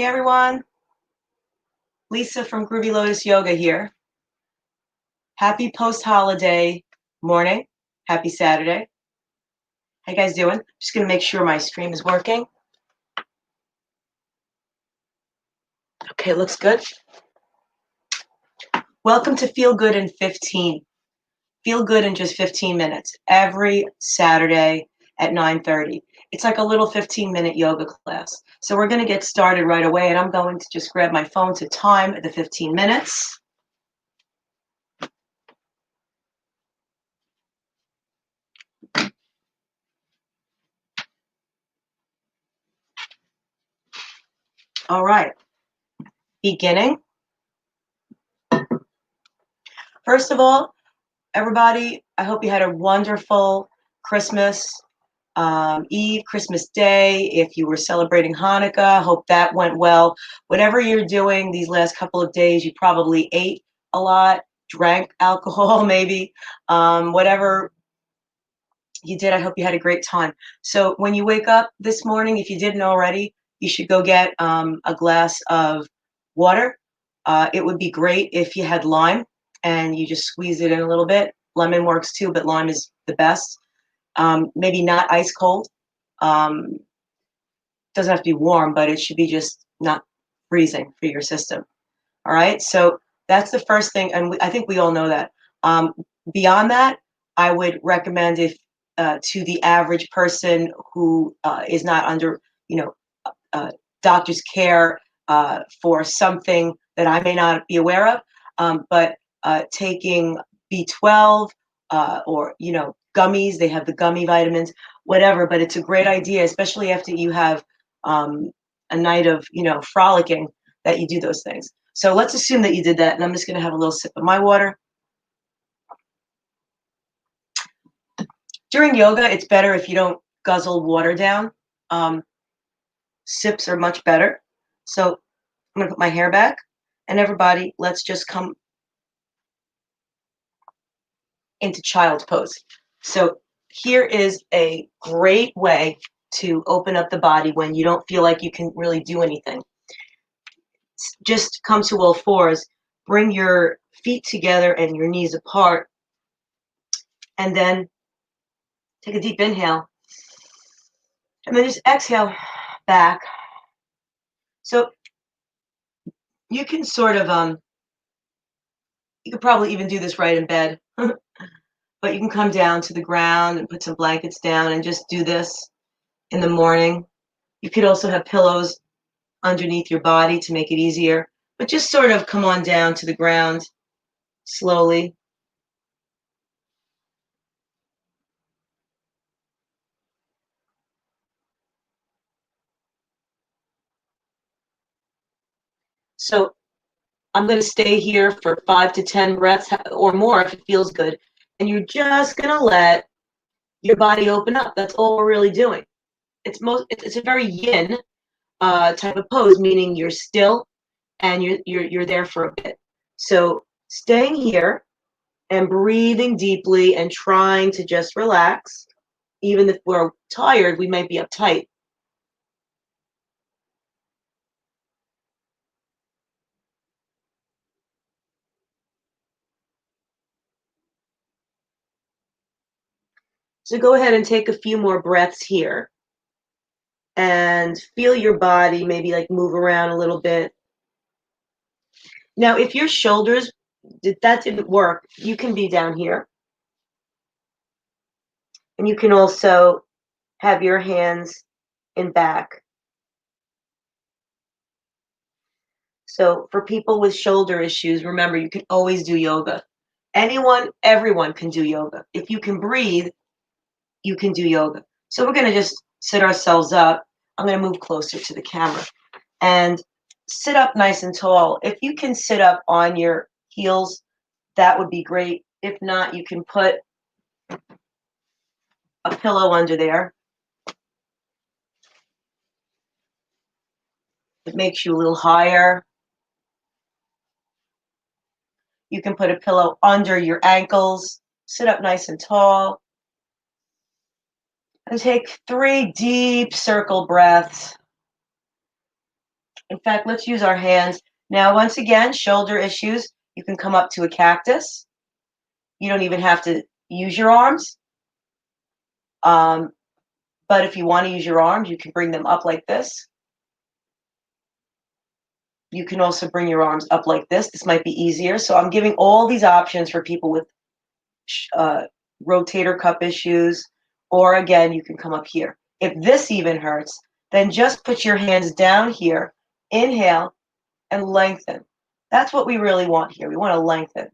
Hey everyone, Lisa from Groovy Lotus Yoga here. Happy post-holiday morning. Happy Saturday. How you guys doing? Just gonna make sure my stream is working. Okay, looks good. Welcome to Feel Good in 15. Feel good in just 15 minutes every Saturday at 9:30. It's like a little 15-minute yoga class. So we're gonna get started right away, and I'm going to just grab my phone to time the 15 minutes. All right, beginning. First of all, everybody, I hope you had a wonderful Christmas Eve, Christmas Day. If you were celebrating Hanukkah, hope that went well. Whatever you're doing these last couple of days, you probably ate a lot, drank alcohol, maybe. Whatever you did, I hope you had a great time. So when you wake up this morning, if you didn't already, you should go get a glass of water. It would be great if you had lime and you just squeeze it in a little bit. Lemon works too, but lime is the best. Maybe not ice cold. Doesn't have to be warm, but it should be just not freezing for your system. All right, so that's the first thing, and I think we all know that. Beyond that, I would recommend if to the average person who is not under, doctor's care for something that I may not be aware of, but taking B12 or gummies. They have the gummy vitamins, whatever. But it's a great idea, especially after you have a night of frolicking, that you do those things. So let's assume that you did that, and I'm just going to have a little sip of my water. During yoga, it's better if you don't guzzle water down. Sips are much better. So I'm going to put my hair back, and everybody, let's just come into child's pose. So here is a great way to open up the body when you don't feel like you can really do anything. Just come to all fours, bring your feet together and your knees apart, and then take a deep inhale, and then just exhale back. So you can sort of, you could probably even do this right in bed, but you can come down to the ground and put some blankets down and just do this in the morning. You could also have pillows underneath your body to make it easier, but just sort of come on down to the ground slowly. So I'm going to stay here for 5 to 10 breaths or more if it feels good. And you're just going to let your body open up. That's all we're really doing. It's a very yin type of pose, meaning you're still and you're there for a bit. So staying here and breathing deeply and trying to just relax. Even if we're tired, we might be uptight. So go ahead and take a few more breaths here and feel your body maybe like move around a little bit. Now, if your shoulders, that didn't work, you can be down here. And you can also have your hands in back. So for people with shoulder issues, remember, you can always do yoga. Everyone can do yoga. If you can breathe, you can do yoga. So we're going to just sit ourselves up. I'm going to move closer to the camera and sit up nice and tall. If you can sit up on your heels, that would be great. If not, you can put a pillow under there. It makes you a little higher. You can put a pillow under your ankles. Sit up nice and tall. And take 3 deep circle breaths. In fact, let's use our hands. Now, once again, shoulder issues, you can come up to a cactus. You don't even have to use your arms. But if you want to use your arms, you can bring them up like this. You can also bring your arms up like this. This might be easier. So I'm giving all these options for people with rotator cuff issues, or again, you can come up here. If this even hurts, then just put your hands down here, inhale, and lengthen. That's what we really want here. We want to lengthen.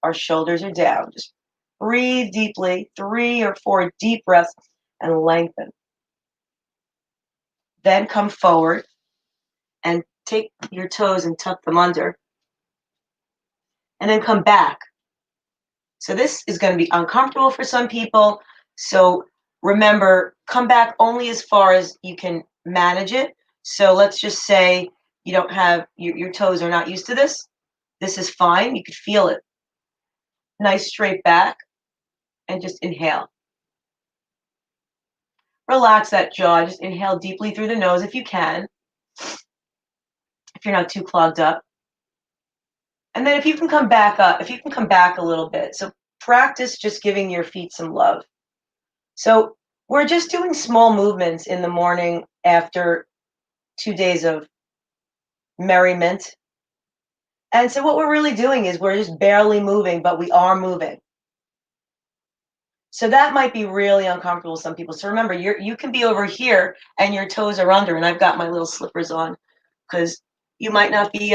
Our shoulders are down. Just breathe deeply, 3 or 4 deep breaths, and lengthen. Then come forward and take your toes and tuck them under. And then come back. So this is going to be uncomfortable for some people. So remember, come back only as far as you can manage it. So let's just say you don't have, your toes are not used to this. This is fine. You could feel it. Nice straight back. And just inhale. Relax that jaw. Just inhale deeply through the nose if you can. If you're not too clogged up. And then if you can come back up, if you can come back a little bit. So practice just giving your feet some love. So we're just doing small movements in the morning after 2 days of merriment. And so what we're really doing is we're just barely moving, but we are moving. So that might be really uncomfortable to some people. So remember, you can be over here and your toes are under, and I've got my little slippers on because you might not be,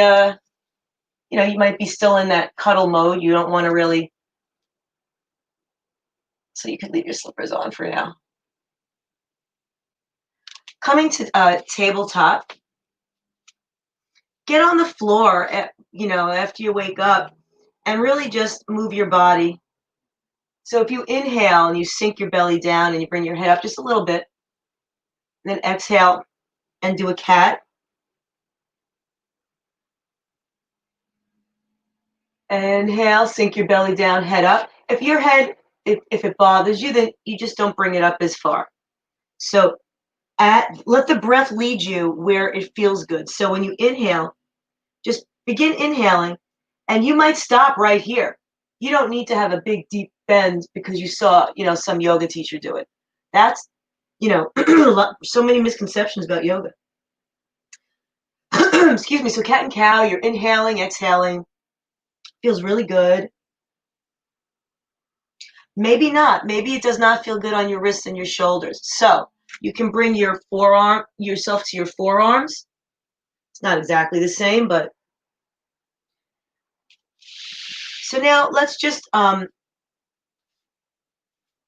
you might be still in that cuddle mode. You don't want to really, so you could leave your slippers on for now. Coming to tabletop, get on the floor, after you wake up, and really just move your body. So if you inhale and you sink your belly down and you bring your head up just a little bit, then exhale and do a cat. Inhale, sink your belly down, head up. If your head, if it bothers you, then you just don't bring it up as far. So let the breath lead you where it feels good. So when you inhale, just begin inhaling, and you might stop right here. You don't need to have a big, deep bend because you saw, some yoga teacher do it. That's, so many misconceptions about yoga. Excuse me. So cat and cow, you're inhaling, exhaling. Feels really good. Maybe not. Maybe it does not feel good on your wrists and your shoulders. So you can bring yourself to your forearms. It's not exactly the same, but. So now let's just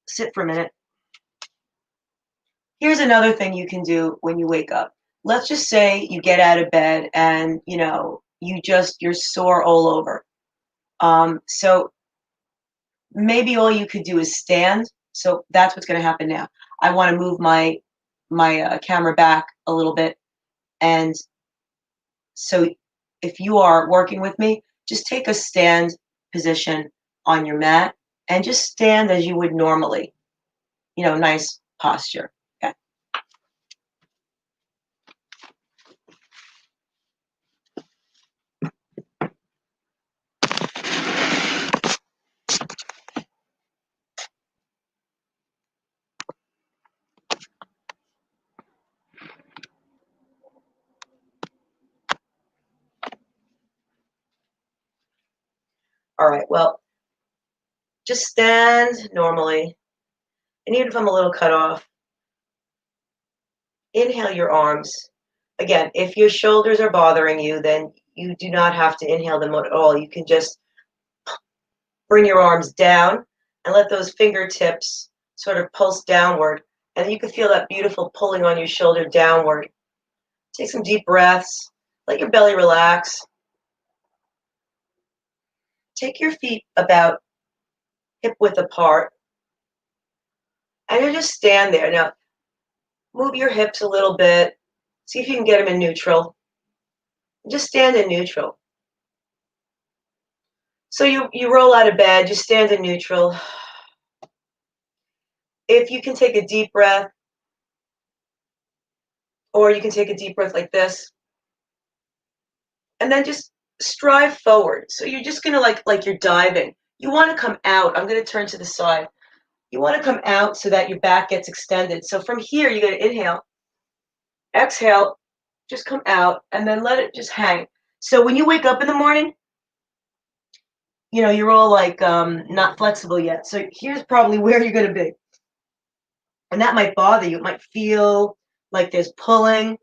sit for a minute. Here's another thing you can do when you wake up. Let's just say you get out of bed and, you're sore all over. So maybe all you could do is stand. So that's what's going to happen now. I want to move my camera back a little bit. And so if you are working with me, just take a stand position on your mat and just stand as you would normally. Nice posture. Okay. All right, well, just stand normally. And even if I'm a little cut off, inhale your arms. Again, if your shoulders are bothering you, then you do not have to inhale them at all. You can just bring your arms down and let those fingertips sort of pulse downward. And you can feel that beautiful pulling on your shoulder downward. Take some deep breaths. Let your belly relax. Take your feet about hip width apart. And you just stand there. Now, move your hips a little bit. See if you can get them in neutral. Just stand in neutral. So you roll out of bed, just stand in neutral. If you can take a deep breath, Or you can take a deep breath like this. And then just strive forward. So you're just gonna like you're diving. You want to come out. I'm gonna turn to the side. You want to come out so that your back gets extended. So from here, you're gonna inhale, exhale, just come out, and then let it just hang. So when you wake up in the morning, you're all like not flexible yet. So here's probably where you're gonna be. And that might bother you. It might feel like there's pulling.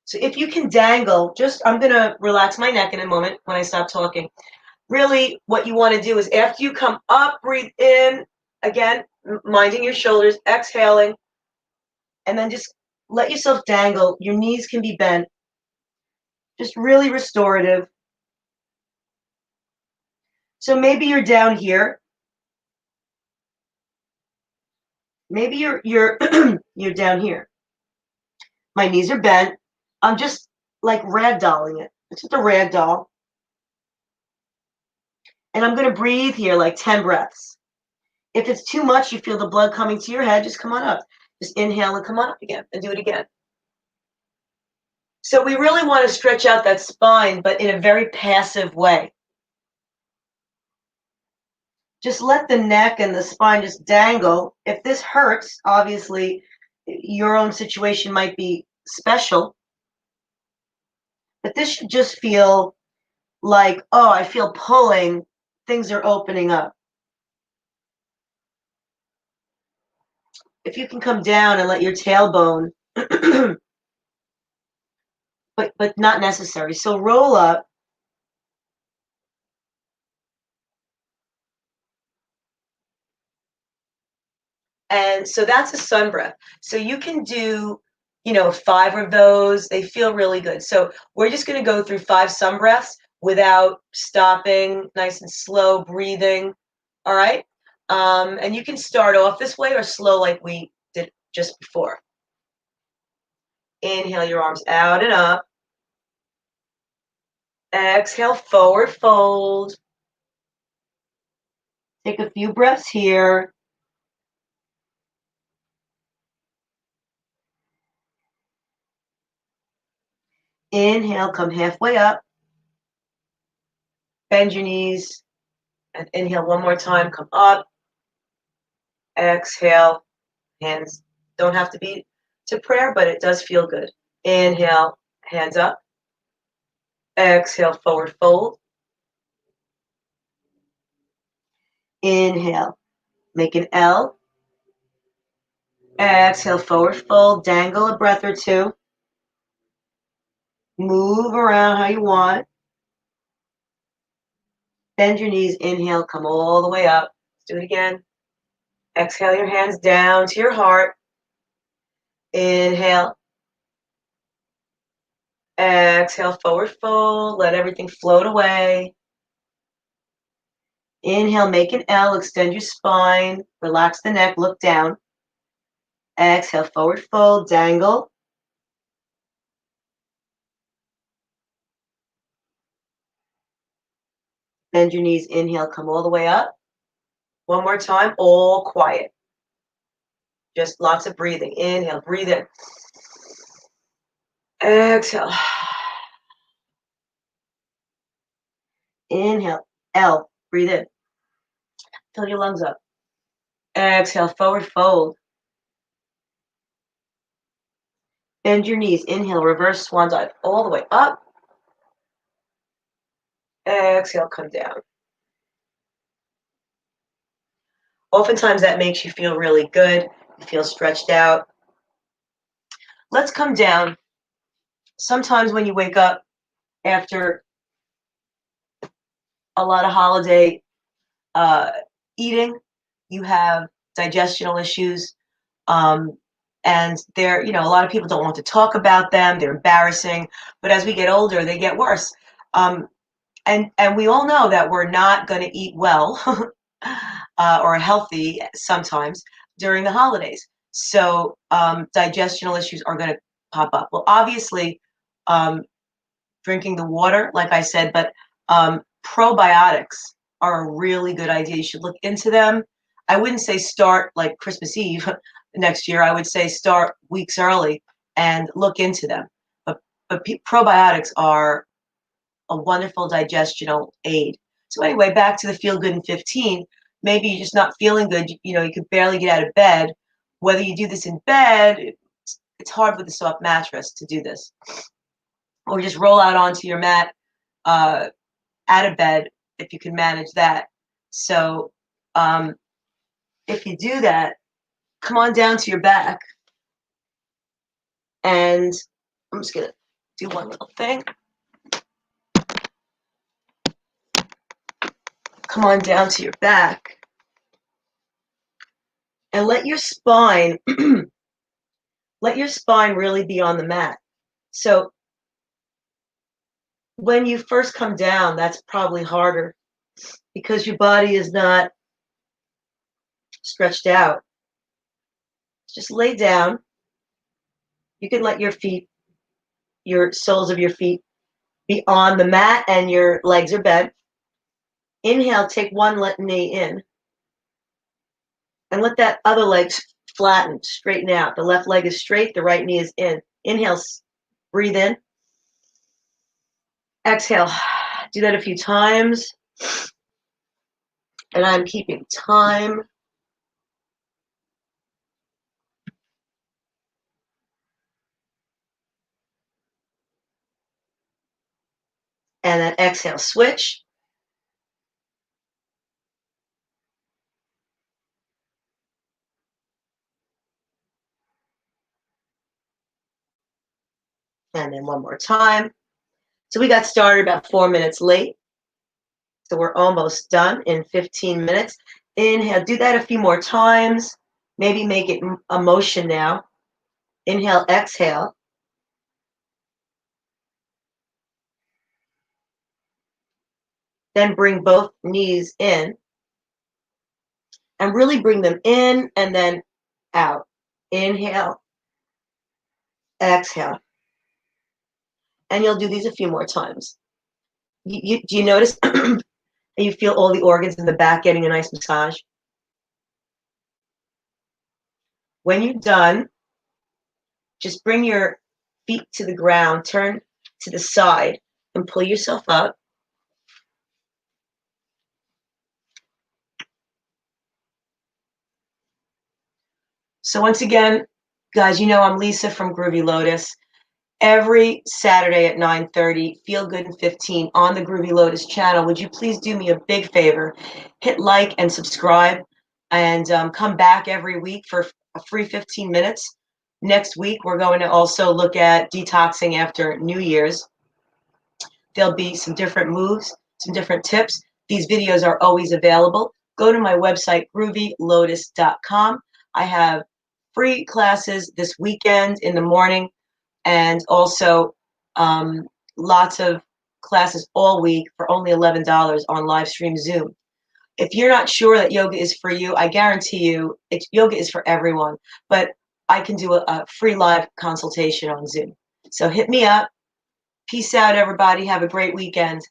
So if you can dangle, I'm gonna relax my neck in a moment when I stop talking. Really, what you want to do is after you come up, breathe in, again, minding your shoulders, exhaling, and then just let yourself dangle. Your knees can be bent. Just really restorative. So maybe you're down here. Maybe you're you're down here. My knees are bent. I'm just like ragdolling it. It's just a rag doll. And I'm going to breathe here like 10 breaths. If it's too much, you feel the blood coming to your head, just come on up. Just inhale and come on up again and do it again. So we really want to stretch out that spine, but in a very passive way. Just let the neck and the spine just dangle. If this hurts, obviously, your own situation might be special, but this should just feel like, oh, I feel pulling, things are opening up. If you can come down and let your tailbone, but not necessary. So roll up. And so that's a sun breath. So you can do, 5 of those. They feel really good. So we're just going to go through 5 sun breaths without stopping, nice and slow breathing. All right. And you can start off this way or slow like we did just before. Inhale your arms out and up. Exhale, forward fold. Take a few breaths here. Inhale, come halfway up. Bend your knees. And inhale one more time, come up. Exhale, hands don't have to be to prayer, but it does feel good. Inhale, hands up. Exhale, forward fold. Inhale, make an L. Exhale, forward fold. Dangle a breath or two. Move around how you want. Bend your knees. Inhale, come all the way up. Let's do it again. Exhale your hands down to your heart. Inhale. Exhale, forward fold. Let everything float away. Inhale, make an L. Extend your spine. Relax the neck. Look down. Exhale, forward fold. Dangle. Bend your knees. Inhale, come all the way up. One more time, all quiet. Just lots of breathing. Inhale, breathe in. Exhale. Inhale, L, breathe in. Fill your lungs up. Exhale, forward fold. Bend your knees. Inhale, reverse swan dive all the way up. Exhale, come down. Oftentimes that makes you feel really good. You feel stretched out. Let's come down. Sometimes when you wake up after a lot of holiday eating, you have digestional issues. And a lot of people don't want to talk about them. They're embarrassing. But as we get older, they get worse. And we all know that we're not going to eat well or healthy sometimes during the holidays. So digestional issues are going to pop up. Well, obviously, drinking the water, like I said, but probiotics are a really good idea. You should look into them. I wouldn't say start like Christmas Eve next year. I would say start weeks early and look into them. But probiotics are a wonderful digestional aid. So anyway, back to the feel good in 15. Maybe you're just not feeling good. You could barely get out of bed. Whether you do this in bed, it's hard with a soft mattress to do this. Or just roll out onto your mat out of bed if you can manage that. So if you do that, come on down to your back. And I'm just going to do one little thing. Come on down to your back. And let your spine really be on the mat. So when you first come down, that's probably harder because your body is not stretched out. Just lay down. You can let your soles of your feet be on the mat and your legs are bent. Inhale, take one knee in. And let that other leg flatten, straighten out. The left leg is straight, the right knee is in. Inhale, breathe in. Exhale. Do that a few times. And I'm keeping time. And then exhale, switch. And then one more time. So we got started about 4 minutes late. So we're almost done in 15 minutes. Inhale, do that a few more times. Maybe make it a motion now. Inhale, exhale. Then bring both knees in. And really bring them in and then out. Inhale, exhale. And you'll do these a few more times. Do you notice you feel all the organs in the back getting a nice massage? When you're done, just bring your feet to the ground, turn to the side, and pull yourself up. So once again, guys, I'm Lisa from Groovy Lotus. Every Saturday at 9:30, Feel Good in 15 on the Groovy Lotus channel. Would you please do me a big favor? Hit like and subscribe, and come back every week for a free 15 minutes. Next week, we're going to also look at detoxing after New Year's. There'll be some different moves, some different tips. These videos are always available. Go to my website, groovylotus.com. I have free classes this weekend in the morning, and also lots of classes all week for only $11 on live stream Zoom. If you're not sure that yoga is for you, I guarantee you yoga is for everyone, but I can do a free live consultation on Zoom. So hit me up. Peace out, everybody. Have a great weekend.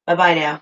Bye-bye now.